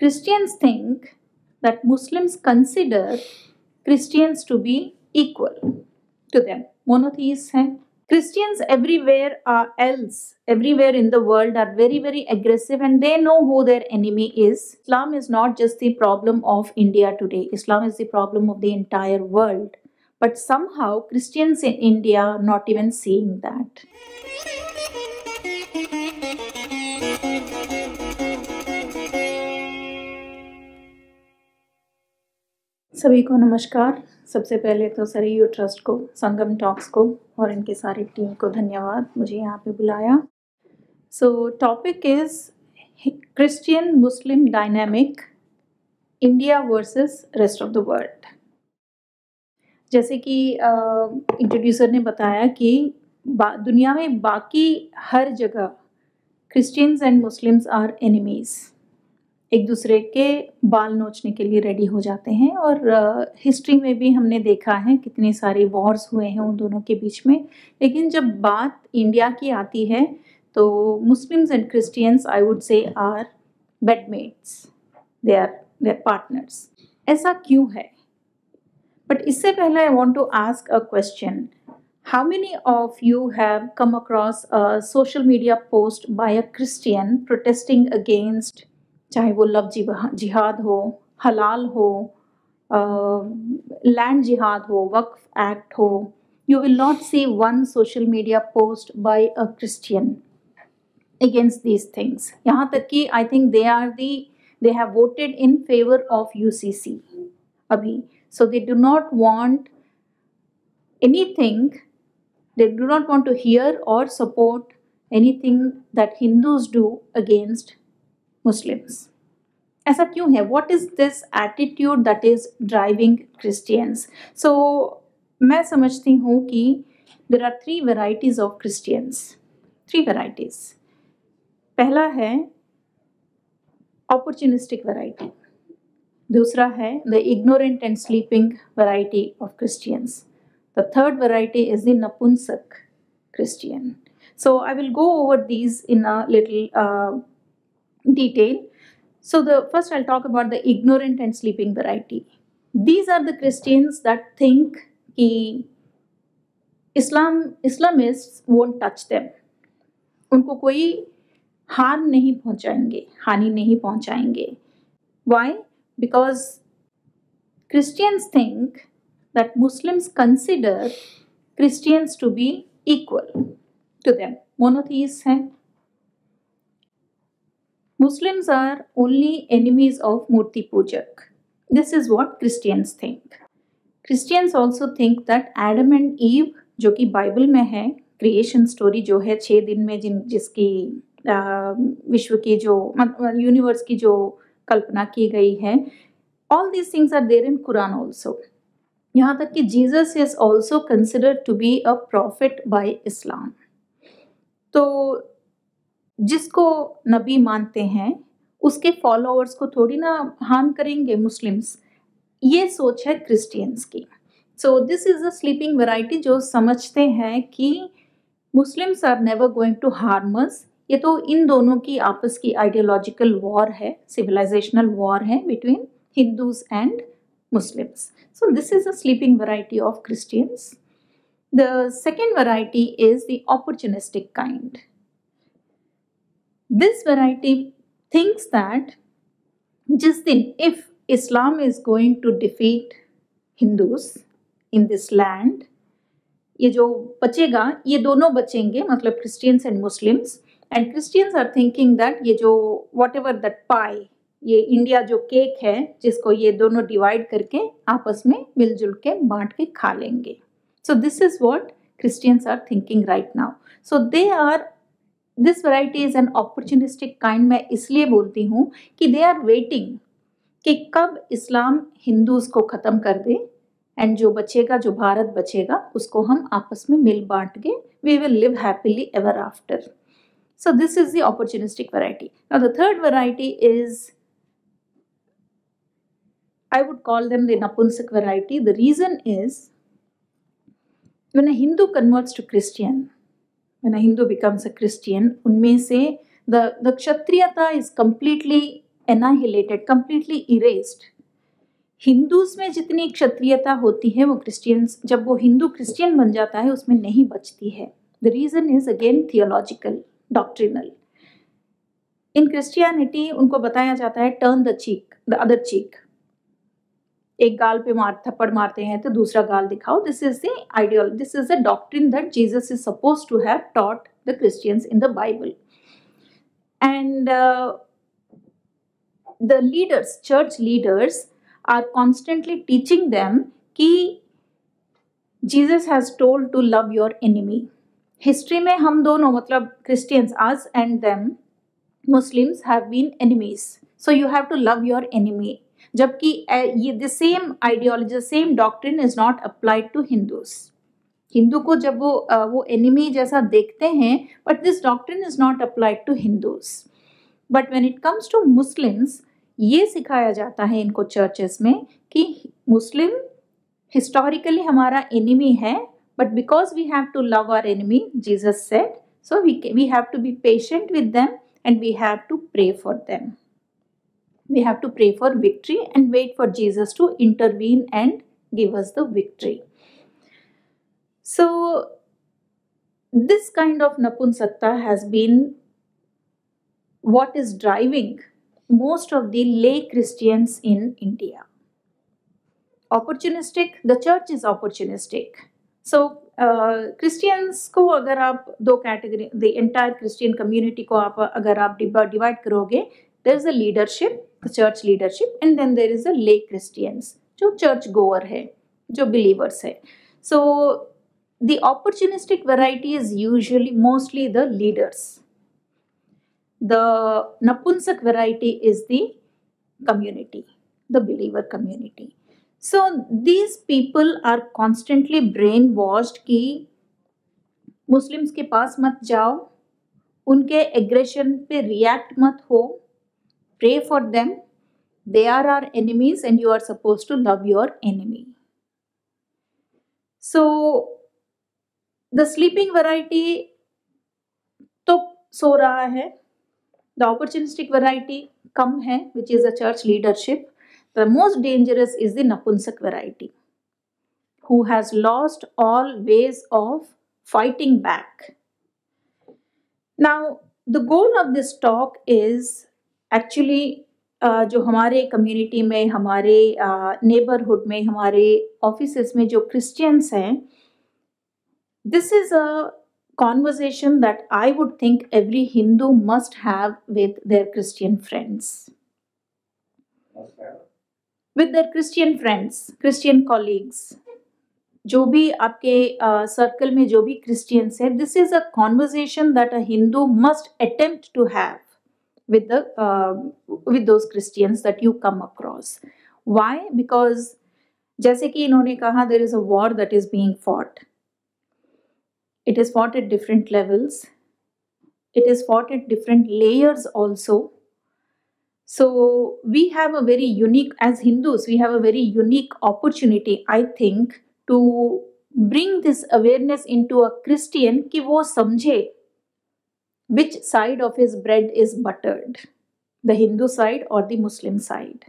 Christians think that Muslims consider Christians to be equal to them. Monotheists हैं. Christians everywhere everywhere in the world are very, very aggressive and they know who their enemy is. Islam is not just the problem of India today. Islam is the problem of the entire world. But somehow Christians in India are not even seeing that. सभी को नमस्कार। सबसे पहले तो Saryu trust को, संगम talks को और इनके सारी टीम को धन्यवाद मुझे यहाँ पे बुलाया। सो topic is Christian Muslim dynamic, India versus rest of the world. जैसे कि इंट्रोड्यूसर ने बताया कि दुनिया में बाकी हर जगह Christians and Muslims are enemies, एक दूसरे के बाल नोचने के लिए रेडी हो जाते हैं। और हिस्ट्री में भी हमने देखा है कितने सारे वॉर्स हुए हैं उन दोनों के बीच में। लेकिन जब बात इंडिया की आती है तो Muslims and Christians I would say are bedmates, they are partners. ऐसा क्यों है? बट इससे पहले I want to ask a question. How many of you have come across a social media post by a Christian protesting against, चाहे वो love जिहाद हो, हलाल हो, लैंड जिहाद हो, वक्फ एक्ट हो, you will not see one social media post by a Christian against these things. यहाँ तक कि I think they have voted in favor of UCC अभी. So they do not want anything, they do not want to hear or support anything that Hindus do against Muslims. ऐसा क्यों है? What is this attitude that is driving Christians? So मैं समझती हूँ कि there are 3 varieties of Christians. 3 varieties. पहला है opportunistic variety. दूसरा है the ignorant and sleeping variety of Christians. The third variety is the Napunsak Christian. So I will go over these in a little detail. So first I'll talk about the ignorant and sleeping variety. These are the Christians that think कि Islamists won't touch them. उनको कोई हानि नहीं पहुंचाएंगे. Why? Because Christians think that Muslims consider Christians to be equal to them. Monotheists हैं. Muslims are only enemies of Murti Pujak. This is what Christians think. Christians also think that Adam and Eve, जो कि Bible में है, creation story जो है 6 दिन में जिसकी विश्व की जो यूनिवर्स की जो कल्पना की गई है, all these things are there in Quran also. यहाँ तक कि Jesus is also considered to be a prophet by Islam. तो जिसको नबी मानते हैं उसके फॉलोअर्स को थोड़ी ना हार्म करेंगे मुस्लिम्स, ये सोच है क्रिश्चियंस की. So this is a sleeping variety जो समझते हैं कि Muslims are never going to harm us. ये तो इन दोनों की आपस की आइडियोलॉजिकल वॉर है, सिविलाइजेशनल वॉर है between Hindus and Muslims. So this is a sleeping variety of Christians. The second variety is the opportunistic kind. This variety thinks that just then, if Islam is going to defeat Hindus in this land, ये जो बचेगा ये दोनों बचेंगे, मतलब Christians and Muslims. And Christians are thinking that ये जो whatever that pie, ये इंडिया जो केक है जिसको ये दोनों डिवाइड करके आपस में मिलजुल के बांट के खा लेंगे. So this is what Christians are thinking right now. So this variety is an opportunistic kind. मैं इसलिए बोलती हूँ कि they are waiting कि कब इस्लाम हिंदूज को ख़त्म कर दे एंड जो बचेगा, जो भारत बचेगा, उसको हम आपस में मिल बांट के we will live happily ever after. So this is the opportunistic variety. Now the third variety is, I would call them the Napunsak variety. The reason is when a Hindu converts to Christian, when a Hindu becomes a Christian, उनमें से the Kshatriyata is completely annihilated, completely erased. Hindus में जितनी क्षत्रियता होती है वो Christians, जब वो Hindu Christian बन जाता है उसमें नहीं बचती है. The reason is again theological, doctrinal. In Christianity उनको बताया जाता है turn the cheek, the other cheek. एक गाल पे थप्पड़ मारते हैं तो दूसरा गाल दिखाओ. This is the ideal, this is the doctrine that Jesus is suppose to have taught the Christians in the Bible. And the leaders, church leaders are constantly teaching them कि Jesus has told to love your enemy. History में हम दोनों, मतलब Christians, us and them, Muslims have been enemies. So you have to love your enemy. जबकि ये the same ideology, the same doctrine is not applied to Hindus. Hindu को जब वो enemy जैसा देखते हैं, but this doctrine is not applied to Hindus. But when it comes to Muslims, ये सिखाया जाता है इनको चर्चेस में कि मुस्लिम हिस्टोरिकली हमारा एनिमी है, but because we have to love our enemy, Jesus said, so we have to be patient with them and we have to pray for them. We have to pray for victory and wait for Jesus to intervene and give us the victory. So this kind of napunsakta has been what is driving most of the lay Christians in India. Opportunistic, the church is opportunistic. So Christians को अगर आप दो category, the entire Christian community को आप अगर आप divide करोगे, there is a leadership, the church leadership, and then there is a lay Christians, जो church goer है, जो believers है. So the opportunistic variety is usually mostly the leaders. The Napunsak variety is the community, the believer community. So these people are constantly brainwashed कि Muslims के पास मत जाओ, उनके aggression पे रिएक्ट मत हो, pray for them, they are our enemies and you are supposed to love your enemy. So the sleeping variety तो सो रहा है, the opportunistic variety कम है, which is a church leadership. The most dangerous is the Napunsak variety, who has lost all ways of fighting back. Now, the goal of this talk is actually जो हमारे community में, हमारे neighbourhood में, हमारे offices में जो Christians हैं, this is a conversation that I would think every Hindu must have with their Christian friends. With their Christian friends, Christian colleagues, जो भी आपके सर्कल में जो भी क्रिश्चियंस है, this is a conversation that a Hindu must attempt to have with those Christians that you come across. Why? Because जैसे कि इन्होंने कहा, there is a war that is being fought. It is fought at different levels. It is fought at different layers also. So we have a very unique, as Hindus, we have a very unique opportunity, I think, to bring this awareness into a Christian कि वो समझे which side of his bread is buttered, the Hindu side or the Muslim side.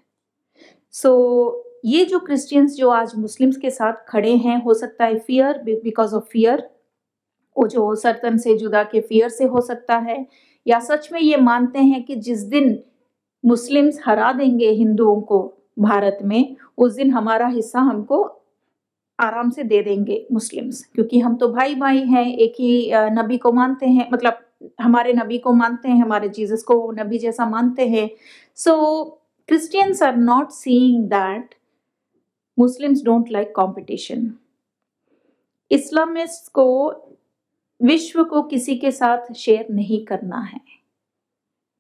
So ये जो Christians जो आज Muslims के साथ खड़े हैं, हो सकता है fear, because of fear, वो जो सर्तन से जुदा के फियर से हो सकता है, या सच में ये मानते हैं कि जिस दिन मुस्लिम्स हरा देंगे हिंदुओं को भारत में, उस दिन हमारा हिस्सा हमको आराम से दे देंगे मुस्लिम्स, क्योंकि हम तो भाई भाई हैं, एक ही नबी को मानते हैं, मतलब हमारे नबी को मानते हैं, हमारे जीसस को नबी जैसा मानते हैं. So Christians are not seeing that Muslims don't like competition. Islamist को विश्व को किसी के साथ शेयर नहीं करना है.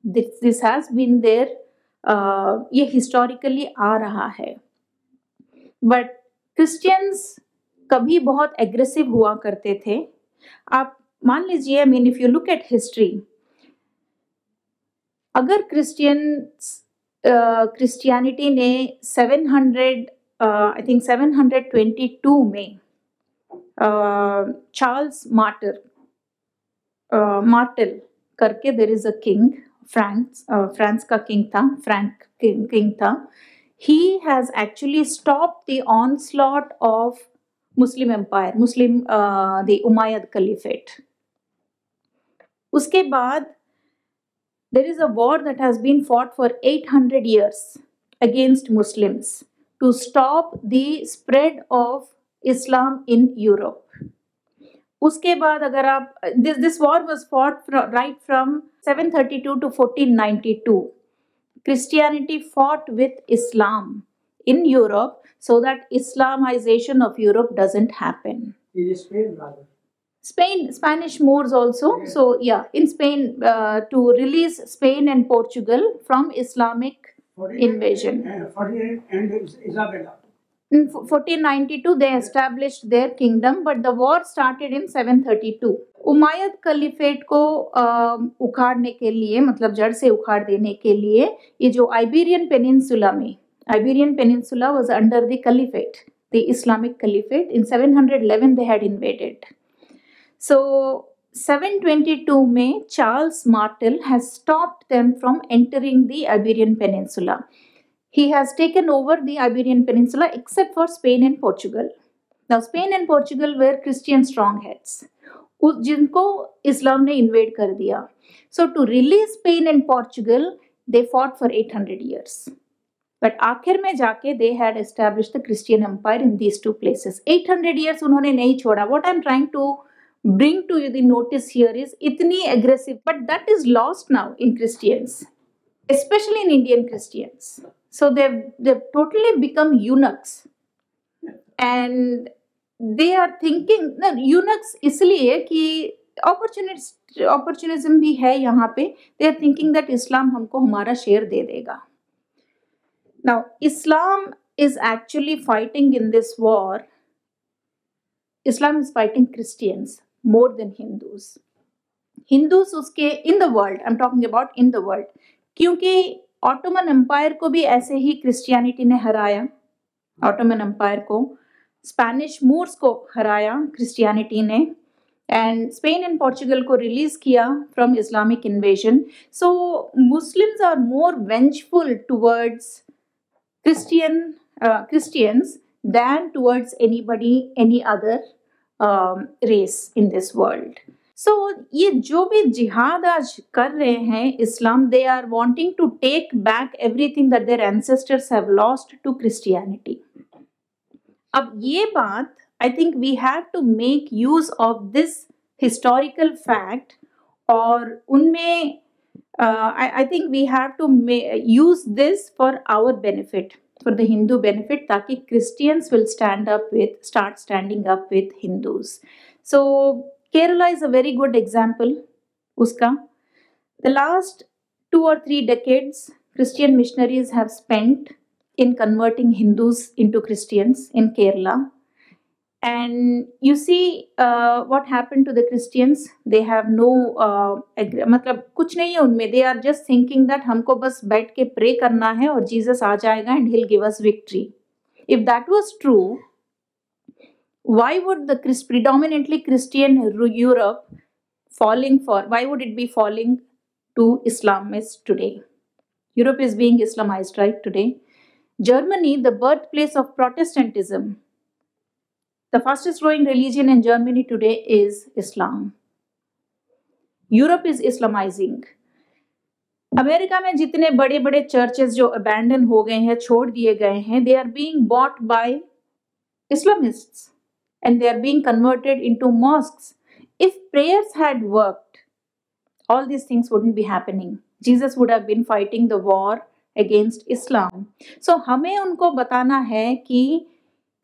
दिस हैज बीन देयर, ये हिस्टोरिकली आ रहा है. बट क्रिश्चियंस कभी बहुत एग्रेसिव हुआ करते थे. आप मान लीजिए, I mean if you look at history, अगर क्रिश्चियनिटी ने 700 आई थिंक 722 में चार्ल्स मार्टल करके, there is a king France का किंग था, फ्रैंक किंग था. He has actually stopped the onslaught of Muslim empire, the Umayyad Caliphate. उसके बाद there is a war that has been fought for 800 years against Muslims to stop the spread of Islam in Europe. उसके बाद अगर आप this war was fought right from 732 to 1492. Christianity fought with Islam in Europe so that Islamization of Europe doesn't happen. In Spain, rather. Spanish Moors also. Yeah. So yeah, in Spain, to release Spain and Portugal from Islamic invasion. 48 and Isabella. In 1492, they established their kingdom, but the war started in 732. उमायद कलीफेट को उखाड़ने के लिए, मतलब जड़ से उखाड़ देने के लिए, ये जो आइबेरियन पेनिनसुला में, Iberian peninsula was under the caliphate, the Islamic caliphate. In 711 they had invaded. So 722 में Charles Martel has stopped them from entering the Iberian Peninsula. He has taken over the Iberian Peninsula except for Spain and Portugal. Now Spain and Portugal were Christian strongheads, जिनको इस्लाम ने invade कर दिया. So to release Spain and Portugal, they fought for 800 years. But आखिर में जाके they had established the Christian empire in these two places. 800 years उन्होंने नहीं छोड़ा. What I'm trying to bring to you the notice here is इतनी aggressive, but that is lost now in Christians, especially in Indian Christians. So they've totally become eunuchs, and they are thinking, no, eunuchs इसलिए कि opportunism भी है यहाँ पे. They are thinking that Islam हमको हमारा share दे देगा. Now Islam is actually fighting in this war. Islam is fighting Christians more than Hindus. Hindus उसके in the world, I'm talking about in the world, क्योंकि Ottoman empire को भी ऐसे ही Christianity ने हराया. ऑटोमन एम्पायर को, स्पेनिश मूर्स को हराया क्रिश्चियनिटी ने, एंड स्पेन एंड पोर्चुगल को रिलीज किया from Islamic invasion. So Muslims are more vengeful towards Christians than towards anybody, any other race in this world. So ये जो भी जिहाद आज कर रहे हैं इस्लाम, they are wanting to take back everything that their ancestors have lost to Christianity. अब ये बात, I think we have to make use of this historical fact, और उनमें I think we have to use this for our benefit, for the Hindu benefit, ताकि Christians will start standing up with Hindus. So Kerala is a very good example उसका. The last 2 or 3 decades, Christian missionaries have spent in converting Hindus into Christians in Kerala. And you see what happened to the Christians. They have no मतलब कुछ नहीं है उनमें. They are just thinking that हमको बस बैठ के pray करना है और Jesus आ जाएगा and he'll give us victory. If that was true, why would the predominantly Christian Europe why would it be falling to Islamists today? Europe is being Islamized right today. Germany, the birthplace of Protestantism, the fastest growing religion in Germany today is Islam. Europe is Islamizing. America में जितने बड़े बड़े churches जो abandon हो गए हैं, छोड़ दिए गए हैं, they are being bought by Islamists. And they are being converted into mosques. If prayers had worked, all these things wouldn't be happening. Jesus would have been fighting the war against Islam. So हमें उनको बताना है कि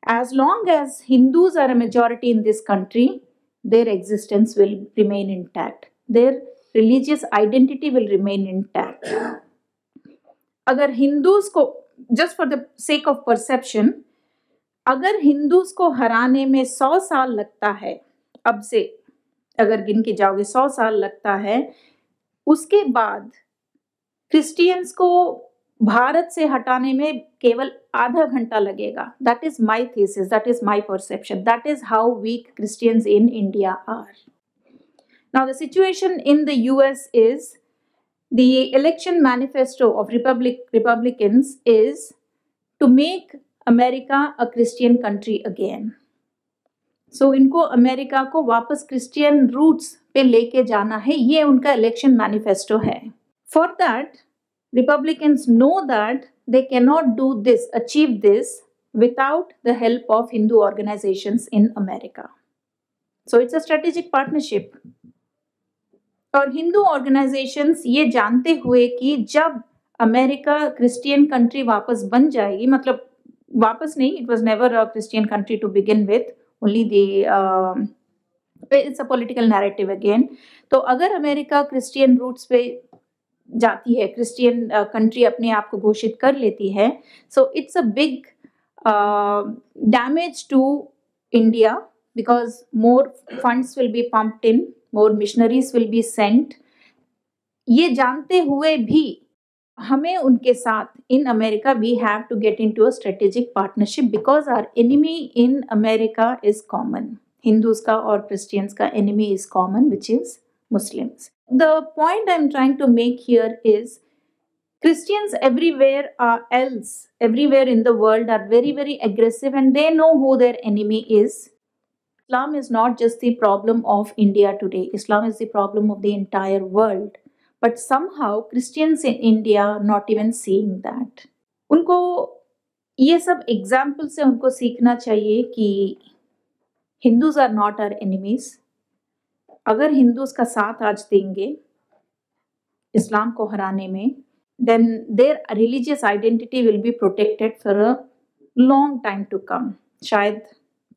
as long as Hindus are a majority in this country, their existence will remain intact. Their religious identity will remain intact. अगर Hindus को, just for the sake of perception, अगर Hindus को हराने में 100 साल लगता है, अब से अगर गिन के जाओगे 100 साल लगता है, उसके बाद क्रिश्चियंस को भारत से हटाने में केवल आधा घंटा लगेगा. That is my thesis, that is my perception, that is how weak Christians in India are. Now the situation in the US is The election manifesto of Republicans is to make America a Christian country again. So इनको America को वापस Christian roots पे लेके जाना है, ये उनका election manifesto है. For that, Republicans know that they cannot do this, achieve this without the help of Hindu organizations in America. So it's a strategic partnership. और हिंदू ऑर्गेनाइजेशंस ये जानते हुए कि जब अमेरिका क्रिश्चियन कंट्री वापस बन जाएगी, मतलब वापस नहीं, it was never a Christian country to begin with, only the it's a political narrative again. तो अगर अमेरिका क्रिश्चियन रूट्स पे जाती है, क्रिश्चियन कंट्री अपने आप को घोषित कर लेती है, so it's a big damage to India because more funds will be pumped in, more missionaries will be sent. ये जानते हुए भी हमें उनके साथ in America we have to get into a strategic partnership because our enemy in America is common. Hindus का और Christians का enemy is common, which is Muslims. The point I'm trying to make here is Christians everywhere everywhere in the world are very, very aggressive and they know who their enemy is. Islam is not just the problem of India today. Islam is the problem of the entire world. But somehow Christians in India are not even seeing that. उनको ये सब example से उनको सीखना चाहिए कि Hindus are not our enemies. अगर हिंदूज का साथ आज देंगे इस्लाम को हराने में, then their religious identity will be protected for a long time to come. शायद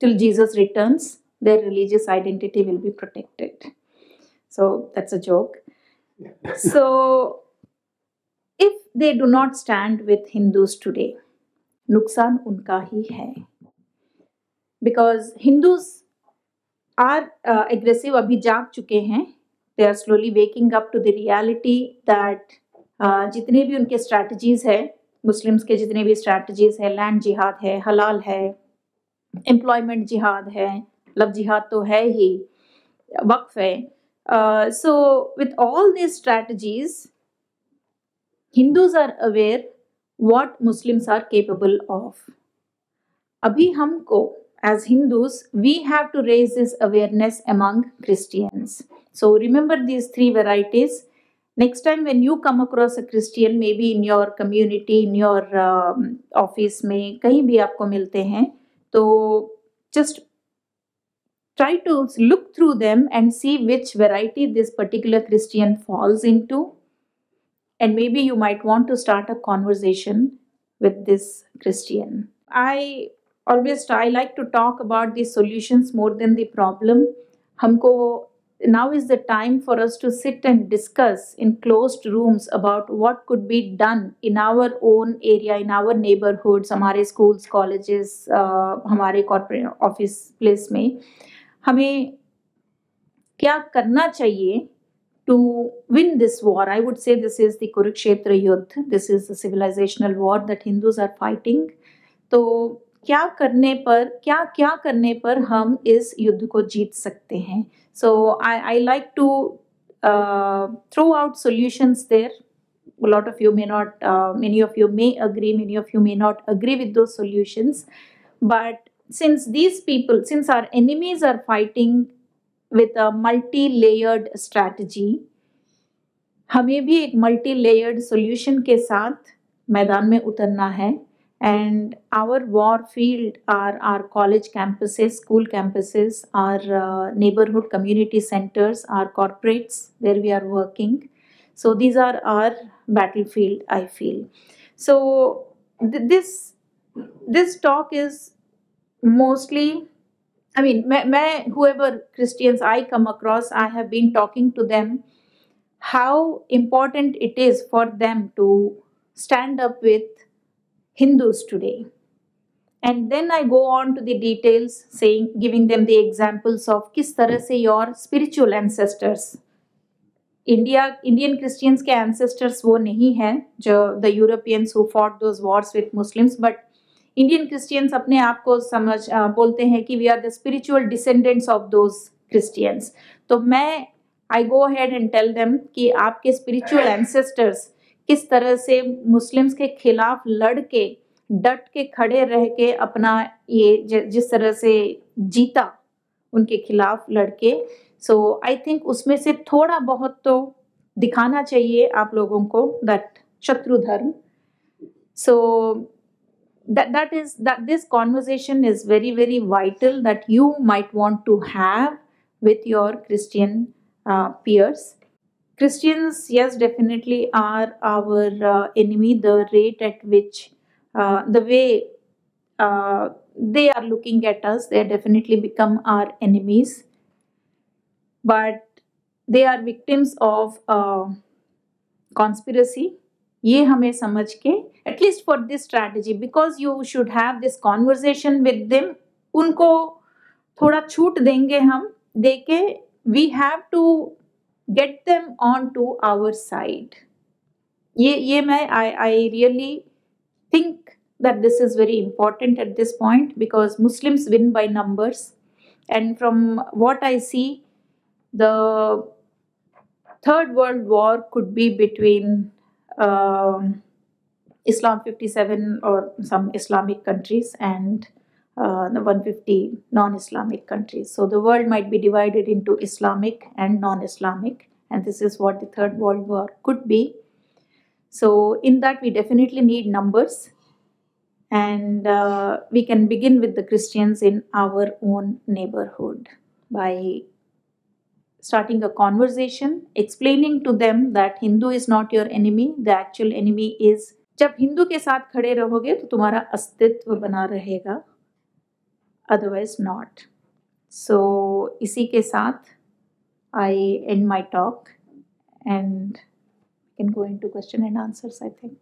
till Jesus returns, their religious identity will be protected. So that's a joke. So if they do not stand with Hindus today, नुकसान उनका ही है. Because Hindus are aggressive, अभी जाग चुके हैं. They are slowly waking up to the reality that जितने भी उनके strategies है, मुस्लिम्स के जितने भी strategies है, लैंड जिहाद है, हलाल है, एम्प्लॉयमेंट जिहाद है, लव जिहाद तो है ही, वक्फ है. So with all this strategies Hindus are aware what Muslims are capable of. अभी हमको as Hindus we have to raise this awareness among Christians. So remember these 3 varieties. Next time when you come across a Christian, maybe in your community, in your office में, कहीं भी आपको मिलते हैं, तो just try to look through them and see which variety this particular Christian falls into, and maybe you might want to start a conversation with this Christian. I like to talk about the solutions more than the problem. हमको now is the time for us to sit and discuss in closed rooms about what could be done in our own area, in our neighborhoods, हमारे schools, colleges, हमारे corporate office place में हमें क्या करना चाहिए to win this war. I would say this is the Kurukshetra Yudh. This is the civilizational war that Hindus are fighting. तो क्या करने पर हम इस युद्ध को जीत सकते हैं. So I like to throw out solutions there. A lot of you may not, many of you may agree, many of you may not agree with those solutions. But since our enemies are fighting with a multi-layered strategy, हमें भी एक multi-layered solution के साथ मैदान में उतरना है. And our war field are our college campuses, school campuses, our neighborhood community centers, our corporates where we are working. So these are our battlefield, I feel. So this talk is mostly, I mean, whoever Christians I come across, I have been talking to them how important it is for them to stand up with Hindus today. And then I go on to the details, giving them the examples of किस तरह से your spiritual ancestors, Indian Christians के ancestors वो नहीं है जो the Europeans who fought those wars with Muslims, but Indian Christians अपने आप को बोलते हैं कि we are the spiritual descendants of those Christians. तो मैं I go ahead and tell them कि आपके स्पिरिचुअल एंसेस्टर्स किस तरह से मुस्लिम्स के खिलाफ लड़ के डट के खड़े रह के अपना ये जिस तरह से जीता उनके खिलाफ लड़के। सो आई थिंक उसमें से थोड़ा बहुत तो दिखाना चाहिए आप लोगों को दैट शत्रु धर्म। सो that this conversation is very very vital that you might want to have with your Christian peers. Christians, yes, definitely are our enemy. The rate at which the way they are looking at us, they definitely become our enemies, but they are victims of conspiracy. ये हमें समझ के at least for this strategy, because you should have this conversation with them, उनको थोड़ा छूट देंगे हम देके, we have to get them on to our side. ये मैं I really think that this is very important at this point because Muslims win by numbers, and from what I see, the third world war could be between Islam 57 or some Islamic countries and the 150 non-Islamic countries. So the world might be divided into Islamic and non-Islamic, and this is what the third world war could be. So in that we definitely need numbers, and we can begin with the Christians in our own neighborhood by starting a conversation, explaining to them that Hindu is not your enemy, the actual enemy is, जब हिंदू के साथ खड़े रहोगे तो तुम्हारा अस्तित्व बना रहेगा, otherwise not. So इसी के साथ I end my talk and can go into question and answers, I think.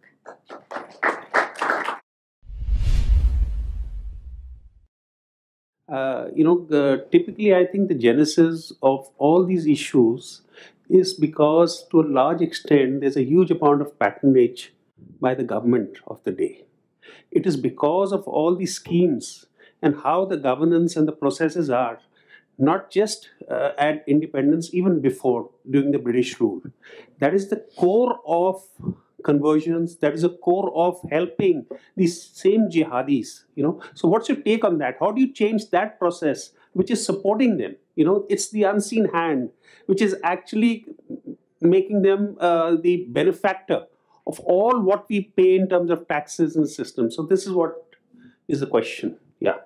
Typically, I think the genesis of all these issues is because, to a large extent, there's a huge amount of patronage by the government of the day. It is because of all these schemes and how the governance and the processes are, not just at independence, even before, during the British rule. That is the core of conversions, that is the core of helping these same jihadis. So what's your take on that? How do you change that process which is supporting them? It's the unseen hand which is actually making them the benefactor of all what we pay in terms of taxes and systems. So this is what is the question. Yeah.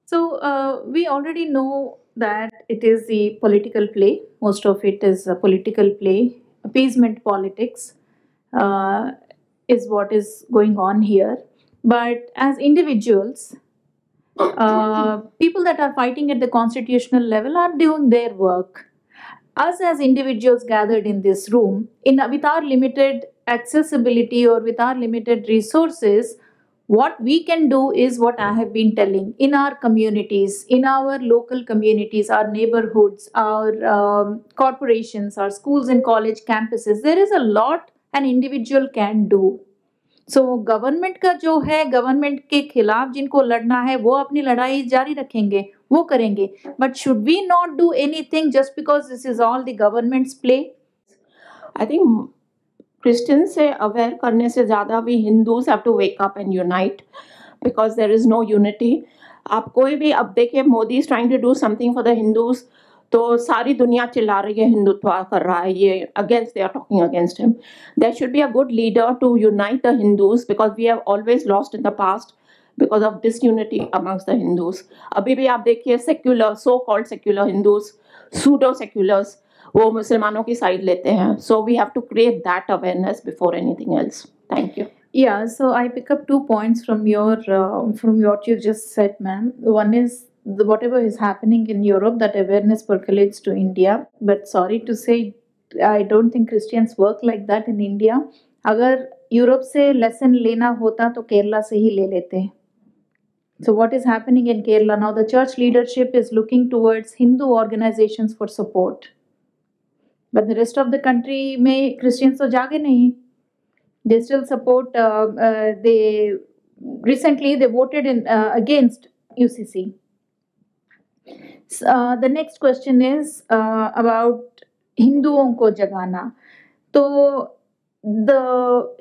So we already know that it is the political play. Most of it is a political play. Appeasement politics is what is going on here. But as individuals, people that are fighting at the constitutional level are doing their work. Us as individuals gathered in this room, with our limited accessibility or with our limited resources, what we can do is what I have been telling. In our communities, in our local communities, our neighborhoods, our corporations, our schools and college campuses, there is a lot an individual can do. So government का जो है, government के खिलाफ जिनको लड़ना है वो अपनी लड़ाई जारी रखेंगे, वो करेंगे. But should we not do anything just because this is all the government's play? I think Christians से aware करने से ज़्यादा we Hindus have to wake up and unite because there is no unity. आप कोई भी अब देखिए, Modi is trying to do something for the Hindus, तो सारी दुनिया चिल्ला रही है हिंदुत्व कर रहा है ये, against they are talking against him. There should be a good leader to unite the Hindus because we have always lost in the past because of disunity amongst the Hindus. अभी भी आप देखिए secular, so called secular Hindus, pseudo seculars, वो मुसलमानों की side लेते हैं. So we have to create that awareness before anything else. Thank you. Yeah, so I pick up 2 points from what you just said, ma'am. One is whatever is happening in Europe, that awareness percolates to India. But sorry to say, I don't think Christians work like that in India. अगर Europe से lesson लेना होता तो केरला से ही ले लेते. So what is happening in Kerala now? The church leadership is looking towards Hindu organizations for support. But the rest of the country में Christians तो जागे नहीं. They still support. They recently they voted in against UCC. The next question is about हिंदुओं को जगाना, तो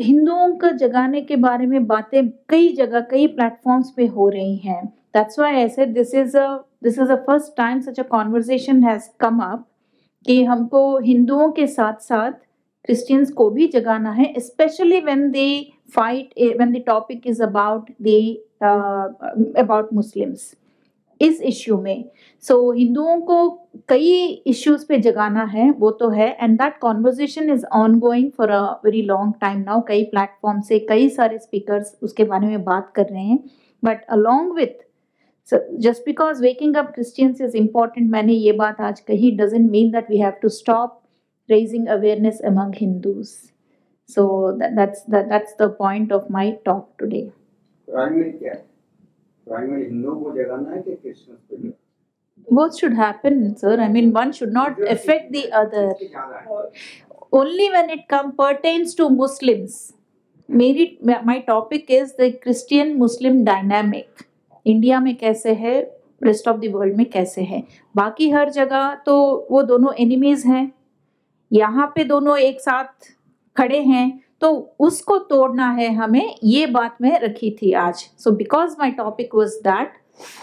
हिंदुओं को जगाने के बारे में बातें कई जगह कई प्लेटफॉर्म्स पे हो रही हैं. That's why I said this is a first time such a conversation has come up कि हमको हिंदुओं के साथ साथ क्रिश्चियंस को भी जगाना है, specially when they fight, when the topic is about Muslims इस इश्यू में. सो हिंदुओं को कई इश्यूज पे जगाना है, वो तो है, and that conversation is on going for a very long time now. कई प्लेटफॉर्म से कई सारे स्पीकर्स उसके बारे में बात कर रहे हैं. But along with, just because waking up Christians is important, मैंने ये बात आज कही, doesn't mean that we have to stop raising awareness among Hindus. So that's the point of my talk today. Primary क्या है? प्राइमरी हिंदुओं को जगाना है कि क्रिश्चियंस को जगाना? Both should happen, sir. I mean, one should not affect the other. Only when it pertains to Muslims. My topic is the Christian-Muslim dynamic. India में कैसे है, रेस्ट ऑफ द वर्ल्ड में कैसे है. बाकी हर जगह तो वो दोनों एनिमीज हैं, यहाँ पे दोनों एक साथ खड़े हैं, तो उसको तोड़ना है हमें, ये बात मैं रखी थी आज. So because my topic was that,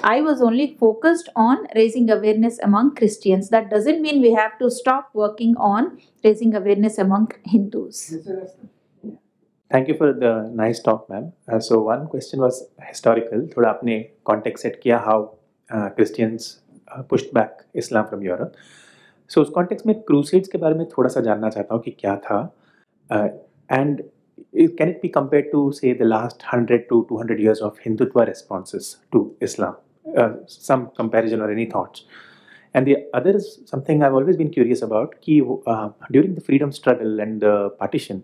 I was only focused on raising awareness among Christians. That doesn't mean we have to stop working on raising awareness among Hindus. Thank you for the nice talk, ma'am. So one question was historical. थोड़ा आपने context set किया how Christians pushed back Islam from Europe. So उस context में crusades के बारे में थोड़ा सा जानना चाहता हूँ कि क्या था, and can it be compared to say the last 100 to 200 years of Hindutva responses to Islam? Some comparison or any thoughts? And the other is something I've always been curious about. Ki, during the freedom struggle and the partition,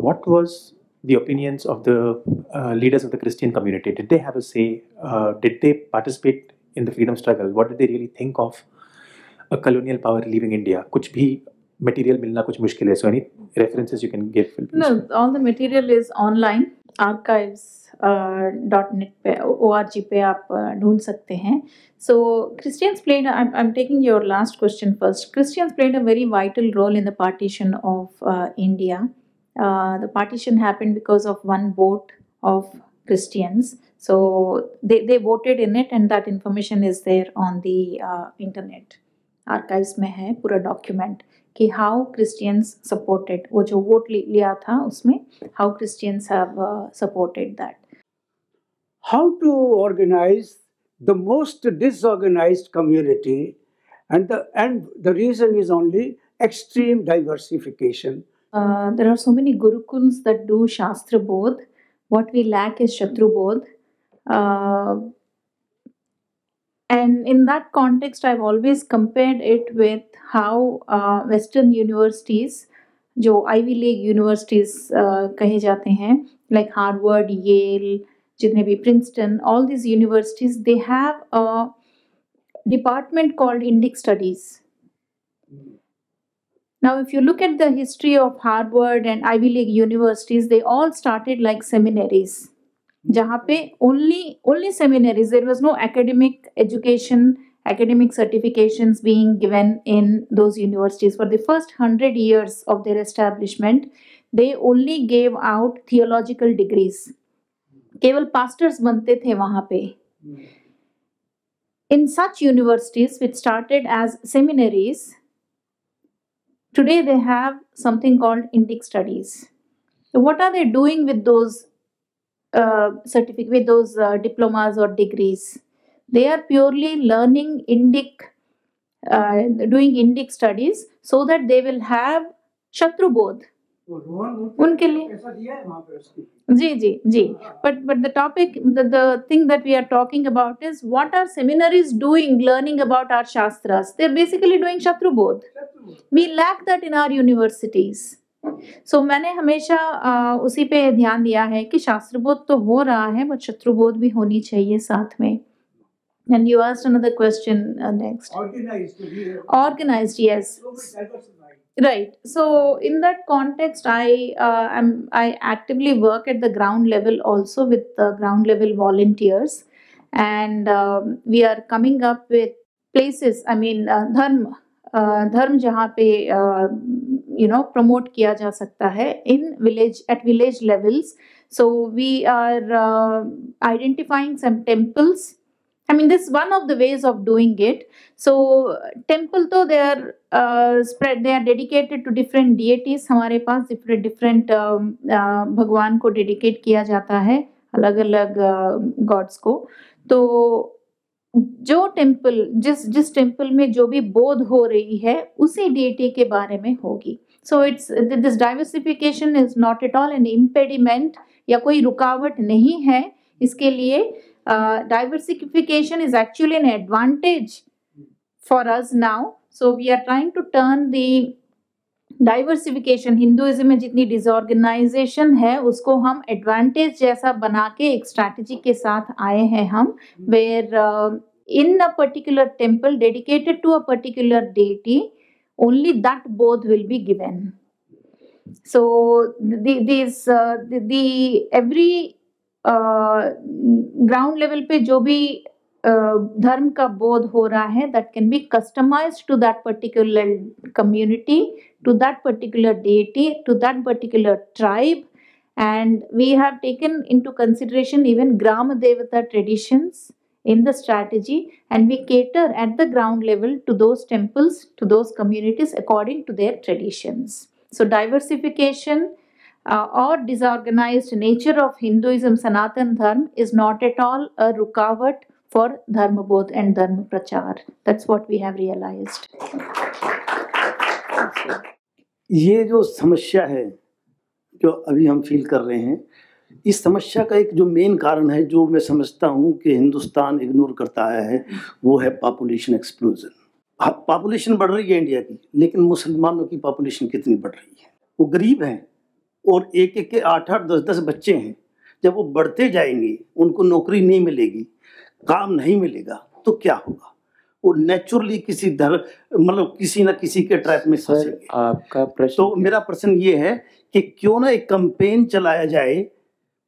what was the opinions of the leaders of the Christian community? Did they have a say? Did they participate in the freedom struggle? What did they really think of a colonial power leaving India? कुछ भी material मिलना कुछ मुश्किल है. So any references you can give? No, all the material is online. archives.net पे, org पे आप ढूंढ सकते हैं. So Christians played, I'm taking your last question first. Christians played a very vital role in the partition of India. The partition happened because of one vote of Christians. So they voted in it, and that information is there on the internet. Archives में है पूरा document कि how Christians supported, वो जो vote लिया था उसमें how Christians have supported that. How to organize the most disorganized community, and the reason is only extreme diversification. There are so many gurukuls that do Shastra Bodh. What we lack is Shatru Bodh. And in that context, I've always compared it with how Western universities, जो Ivy League universities कहे जाते हैं, like Harvard, Yale, जितने भी Princeton, all these universities, they have a department called Indic Studies. Now, if you look at the history of Harvard and Ivy League universities, they all started like seminaries. जहाँ पे only seminaries, there was no academic education, academic certifications being given in those universities. For the first 100 years of their establishment, they only gave out theological degrees. केवल pastors बनते थे वहाँ पे. In such universities which started as seminaries, today they have something called Indic Studies. So what are they doing with those certificate, with those diplomas or degrees? They are purely learning Indic, doing Indic studies so that they will have Shatru Bodh. उनके लिए जी. But the topic, the thing that we are talking about is what are seminaries doing, learning about our shastras? They're basically doing Shatru Bodh. We lack that in our universities. So मैंने हमेशा उसी पे ध्यान दिया है कि शास्त्रबोध तो हो रहा है, बट शत्रुबोध भी होनी चाहिए साथ में. And you asked another question next. Organized, yes. Right. So in that context, I actively work at the ground level also with the ground level volunteers, and we are coming up with places. I mean, dharma धर्म जहाँ पे promote किया जा सकता है in village at village levels. So we are identifying some temples. I mean, this is one of the ways of doing it. So temple तो they are spread, they are dedicated to different deities. हमारे पास different भगवान को dedicate किया जाता है अलग अलग gods को. तो जो टेम्पल जिस टेम्पल में जो भी बोध हो रही है उसी deity के बारे में होगी. So it's this diversification is not at all an impediment या कोई रुकावट नहीं है इसके लिए. Diversification is actually an advantage for us now. So we are trying to turn the diversification, Hinduism में जितनी डिसऑर्गेनाइजेशन है उसको हम एडवांटेज जैसा बना के एक स्ट्रैटेजी के साथ आए हैं हम, where in a particular temple dedicated to a particular deity only that both will be given. So every ground level पे जो भी धर्म का बोध हो रहा है that can be customized to that particular community, to that particular deity, to that particular tribe, and we have taken into consideration even Grama Devata traditions in the strategy, and we cater at the ground level to those temples, to those communities according to their traditions. So diversification or disorganized nature of Hinduism, Sanatan Dharma, is not at all a rukavat for Dharma Bodh and Dharma Prachar. That's what we have realized. ये जो समस्या है जो अभी हम feel कर रहे हैं, इस समस्या का एक जो मेन कारण है जो मैं समझता हूँ कि हिंदुस्तान इग्नोर करता आया है, वो है पॉपुलेशन एक्सप्लोजन. पॉपुलेशन बढ़ रही है इंडिया की, लेकिन मुसलमानों की पॉपुलेशन कितनी बढ़ रही है? वो गरीब हैं और एक एक के 8-8 10-10 बच्चे हैं. जब वो बढ़ते जाएंगे, उनको नौकरी नहीं मिलेगी, काम नहीं मिलेगा, तो क्या होगा? वो नेचुरली किसी मतलब किसी ना किसी के ट्रैप में फंसेंगे. आपका प्रश्न तो मेरा प्रश्न ये है कि क्यों ना एक कैंपेन चलाया जाए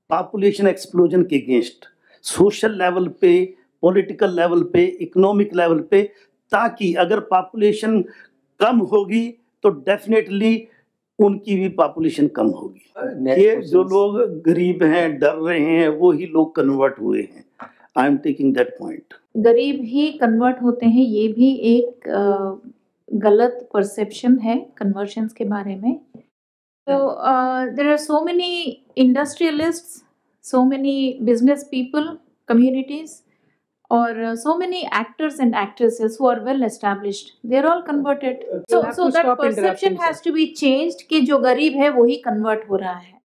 पॉपुलेशन एक्सप्लोजन के अगेंस्ट, सोशल लेवल पे, पॉलिटिकल लेवल पे, इकोनॉमिक लेवल पे, ताकि अगर पॉपुलेशन कम होगी तो डेफिनेटली उनकी भी पॉपुलेशन कम होगी. ये जो लोग गरीब हैं, डर रहे हैं, वो ही लोग कन्वर्ट हुए हैं. I am taking that point. गरीब ही कन्वर्ट होते हैं, ये भी एक गलत परसेप्शन है कन्वर्शंस के बारे में. So there are so many industrialists, so many business people, communities, or so many actors and actresses who are well established. They are all converted. So that perception has to be changed कि जो गरीब है वही convert हो रहा है.